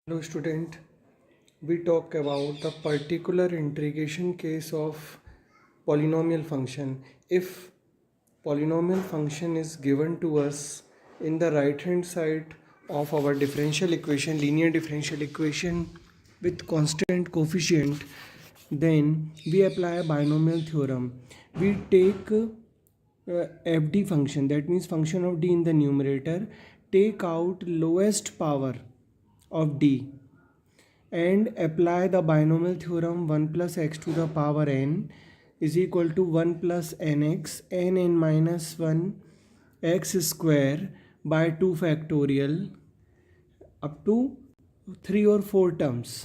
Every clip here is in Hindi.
Hello student, we talk about the particular integration case of polynomial function. If polynomial function is given to us in the right hand side of our differential equation, linear differential equation with constant coefficient, then we apply a binomial theorem. We take fd function, that means function of d in the numerator, take out lowest power of d and apply the binomial theorem 1 plus x to the power n is equal to 1 plus nx n minus 1 x square by 2 factorial up to 3 और 4 टर्म्स.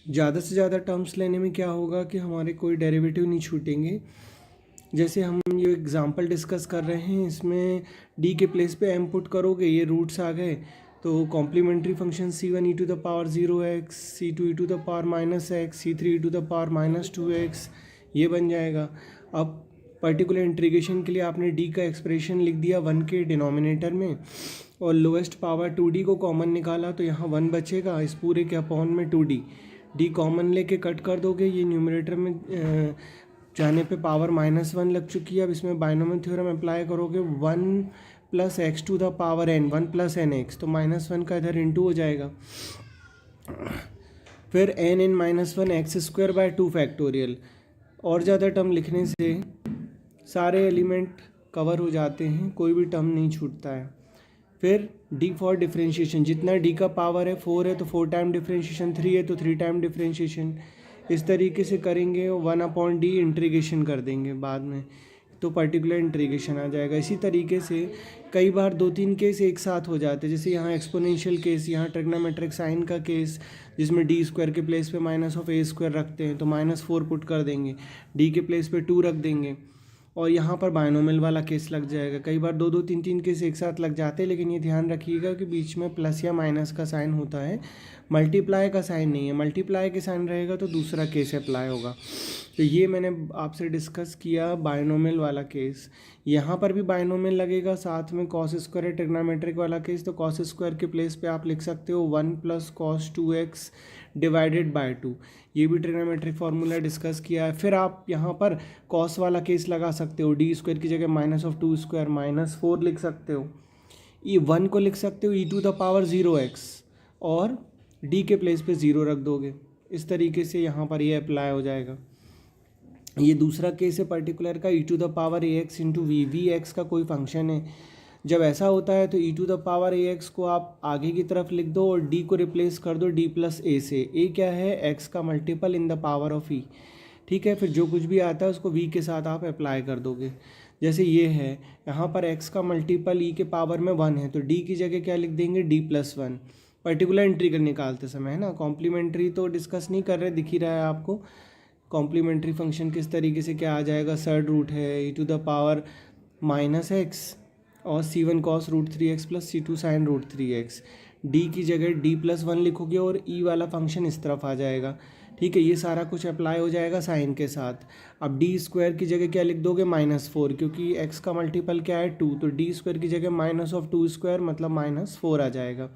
ज़्यादा से ज़्यादा टर्म्स लेने में क्या होगा कि हमारे कोई डेरिवेटिव नहीं छूटेंगे. जैसे हम ये एग्जांपल डिस्कस कर रहे हैं, इसमें d के प्लेस पे m पुट करोगे, ये रूट्स आ गए तो complementary function c1 e to the power 0x, c2 e to the power minus x, c3 e to the power minus 2x ये बन जाएगा. अब पर्टिकुलर इंटीग्रेशन के लिए आपने d का एक्सप्रेशन लिख दिया 1 के डिनोमिनेटर में और लोएस्ट पावर 2d को कॉमन निकाला तो यहाँ 1 बचेगा इस पूरे के अपॉन में 2d. d कॉमन लेके कट कर दोगे, ये न्यूमरेटर में जाने पे पावर -1 लग चुकी है. अब इसमें बाइनोमियल थ्योरम अप्लाई करोगे 1 plus x to the power n, 1 plus n x, तो -1 का इधर इंटू हो जाएगा. फिर n minus 1 x square by 2 factorial. और ज़्यादा टर्म लिखने से सारे एलिमेंट कवर हो जाते हैं, कोई भी टर्म नहीं छूटता है. फिर d फॉर डिफ्रेंशिएशन, जितना d का पावर है 4 है तो 4 टाइम डिफ्रेंशिएशन, 3 है तो 3 टाइम डिफ्रेंशिएशन. इस तरीके से करेंगे 1/d इंटीग्रेशन कर देंगे बाद में तो पर्टिकुलर इंटीग्रेशन आ जाएगा. इसी तरीके से कई बार 2-3 केस एक साथ हो जाते हैं, जैसे यहाँ एक्सपोनेंशियल केस, यहाँ ट्रिग्नोमेट्रिक साइन का केस जिसमें डी स्क्वायर के प्लेस पे माइनस ऑफ ए स्क्वायर रखते हैं तो -4 पुट कर देंगे, डी के प्लेस पे 2 रख देंगे और यहाँ पर बाइनोमियल वाला केस लग जाएगा. कई बार 2-2, 3-3 केस एक साथ लग जाते हैं, लेकिन ये ध्यान रखिएगा कि बीच में प्लस या माइनस का साइन होता है, मल्टीप्लाई का साइन नहीं है. मल्टीप्लाई के साइन रहेगा तो दूसरा केस अप्लाई होगा. तो ये मैंने आपसे डिस्कस किया बाइनोमियल वाला केस. यहाँ पर भी बाइनोमियल लगेगा, साथ में कॉस स्क्वायर ट्रिग्नोमेट्रिक वाला केस, तो कॉस स्क्वायर के प्लेस पे आप लिख सकते हो 1 plus cos 2x divided by 2. ये भी ट्रिग्नोमेट्रिक फार्मूला डिस्कस किया है. फिर आप यहाँ पर कॉस वाला केस लगा सकते हो, डी स्क्वायर की जगह माइनस ऑफ 2 स्क्वायर -4 लिख सकते हो. ये 1 को लिख सकते हो e to the power 0x और d के प्लेस पे 0 रख दोगे. इस तरीके से यहाँ पर ये अप्लाई हो जाएगा. ये दूसरा केस है पर्टिकुलर का, e to the power ax into v x का कोई फंक्शन है. जब ऐसा होता है तो e to the power ax को आप आगे की तरफ लिख दो और d को रिप्लेस कर दो d प्लस a से. a क्या है? x का multiple in the power of e. ठीक है, फिर जो कुछ भी आता है उसको v के साथ आप अप्लाई कर दोगे. जैसे ये है, यहाँ पर x का मल्टीपल e के पावर में 1 है तो d की जगह क्या लिख देंगे? d plus 1. पर्टिकुलर इंटीग्रल निकालते समय है ना, कॉम्प्लीमेंट्री तो डिस्कस नहीं कर रहे, दिख ही रहा है आपको. कॉम्प्लीमेंट्री फंक्शन किस तरीके से क्या आ जाएगा, सर्ड रूट है e to the power -x और c1 cos root 3x plus c2 sine root 3x. d की जगह d प्लस 1 लिखोगे और e वाला फंक्शन इस तरफ आ जाएगा. ठीक है, ये सारा कुछ अप्लाई हो जाएगा साइन के साथ. अब डी स्क्वायर की जगह क्या लिख दोगे? -4, क्योंकि x का मल्टीपल क्या है 2, तो डी स्क्वायर की जगह माइनस ऑफ 2 स्क्वायर मतलब -4 आ जाएगा.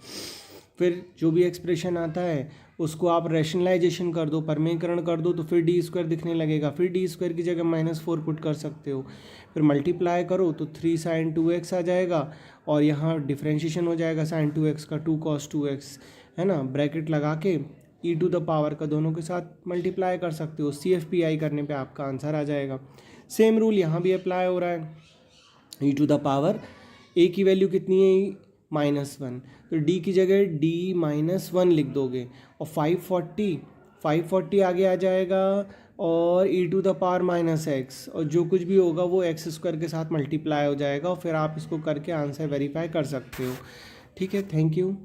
फिर जो भी एक्सप्रेशन आता है उसको आप रैशनलाइजेशन कर दो, परमेयकरण कर दो, तो फिर डी स्क्वायर दिखने लगेगा. फिर डी स्क्वायर की जगह -4 पुट कर सकते हो. फिर मल्टीप्लाई करो तो 3 साइन 2x आ जाएगा और यहाँ डिफ्रेंशिएशन हो जाएगा साइन 2x का 2 cos 2x है ना. ब्रैकेट लगा के e टू द पावर का दोनों के साथ मल्टीप्लाई कर सकते हो. CFPI करने पे आपका आंसर आ जाएगा. सेम रूल यहाँ भी अप्लाई हो रहा है. e to the power a की वैल्यू कितनी है? -1, तो d की जगह d -1 लिख दोगे और 540 आगे आ जाएगा और e to the power -x और जो कुछ भी होगा वो x स्क्वायर के साथ मल्टीप्लाई हो जाएगा और फिर आप इसको करके आंसर वेरीफाई कर सकते हो. ठीक है, थैंक यू.